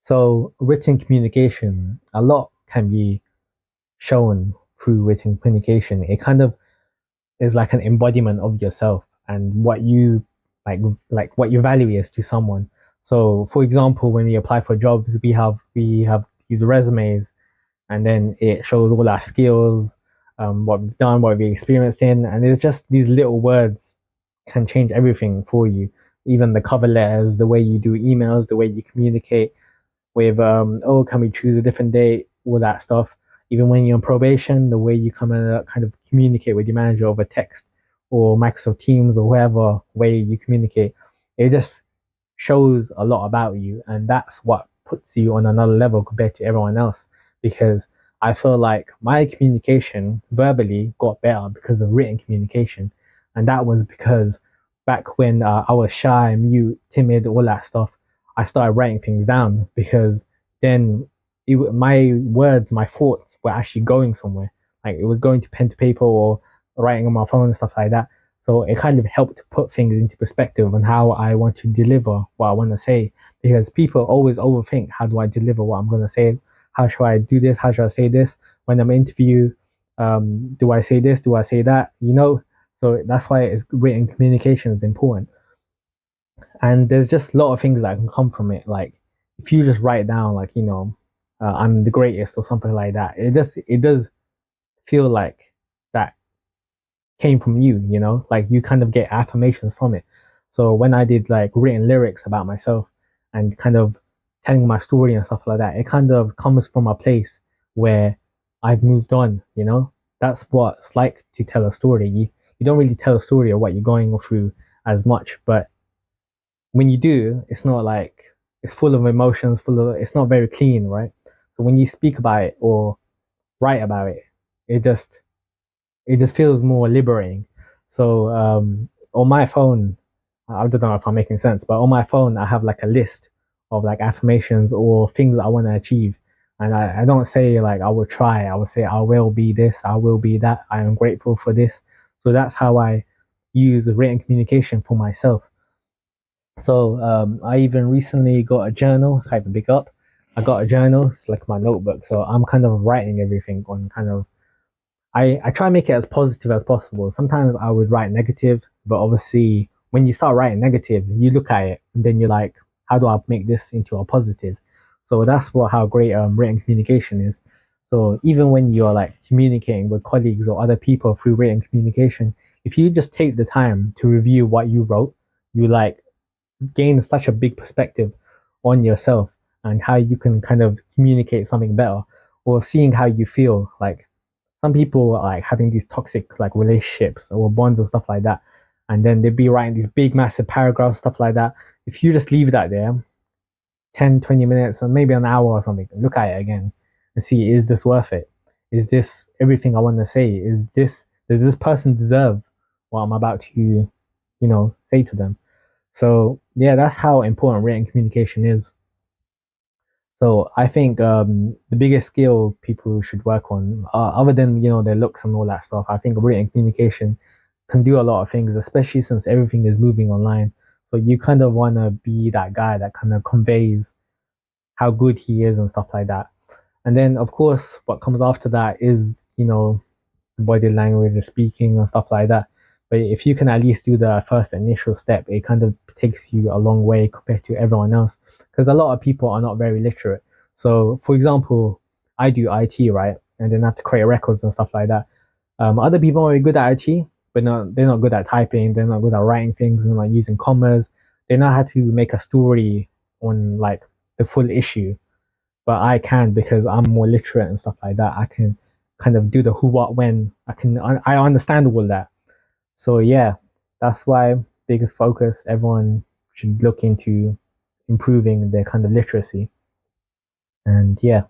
So written communication, a lot can be shown through written communication. It kind of is like an embodiment of yourself and what you like what your value is to someone. So for example, when we apply for jobs, we have these resumes, and then it shows all our skills, what we've done, what we've experienced in, and it's just these little words can change everything for you. Even the cover letters, the way you do emails, the way you communicate with oh, can we choose a different date, all that stuff. Even when you're on probation, the way you kind of communicate with your manager over text or Microsoft Teams or whatever way you communicate, it just shows a lot about you, and that's what puts you on another level compared to everyone else. Because I feel like my communication verbally got better because of written communication, and that was because back when I was shy, mute, timid, all that stuff, I started writing things down because then my words, my thoughts were actually going somewhere. Like it was going to pen to paper or writing on my phone and stuff like that. So it kind of helped put things into perspective on how I want to deliver what I want to say. Because people always overthink, how do I deliver what I'm going to say? How should I do this? How should I say this? When I'm interview, do I say this? Do I say that? So that's why it's written communication is important. And there's just a lot of things that can come from it. Like if you just write down, like, I'm the greatest or something like that, it does feel like that came from you, like you kind of get affirmations from it. So when I did like written lyrics about myself and kind of telling my story and stuff like that, it kind of comes from a place where I've moved on, That's what it's like to tell a story. You don't really tell a story of what you're going through as much, but when you do, it's not like it's full of emotions, it's not very clean, right? So when you speak about it or write about it, it just it just feels more liberating. So on my phone, I don't know if I'm making sense, but on my phone, I have like a list of like affirmations or things I want to achieve. And I don't say like I will try, I will say I will be this, I will be that, I am grateful for this. So that's how I use written communication for myself. So I even recently got a journal, type of big up. I got a journal, it's like my notebook. So I'm kind of writing everything on kind of I try and make it as positive as possible. Sometimes I would write negative, but obviously when you start writing negative, you look at it and then you're like, how do I make this into a positive? So that's how great written communication is. So even when you're like communicating with colleagues or other people through written communication, if you just take the time to review what you wrote, you like gain such a big perspective on yourself and how you can kind of communicate something better, or seeing how you feel. Like some people are like having these toxic like relationships or bonds and stuff like that, and then they'd be writing these big massive paragraphs, stuff like that. If you just leave that there 10, 20 minutes or maybe an hour or something, look at it again and see, is this worth it? Is this everything I want to say? Does this person deserve what I'm about to say to them? So yeah, that's how important written communication is. So I think the biggest skill people should work on, other than their looks and all that stuff, I think written communication can do a lot of things, especially since everything is moving online. So you kind of want to be that guy that kind of conveys how good he is and stuff like that. And then of course, what comes after that is body language, the speaking and stuff like that. But if you can at least do the first initial step, it kind of takes you a long way compared to everyone else. Because a lot of people are not very literate. So, for example, I do IT, right? And then I have to create records and stuff like that. Other people are very good at IT, but they're not good at typing. They're not good at writing things and like using commas. They know how to make a story on like the full issue, but I can because I'm more literate and stuff like that. I can kind of do the who, what, when. I understand all that. So yeah, that's why biggest focus. Everyone should look into improving their kind of literacy. And yeah.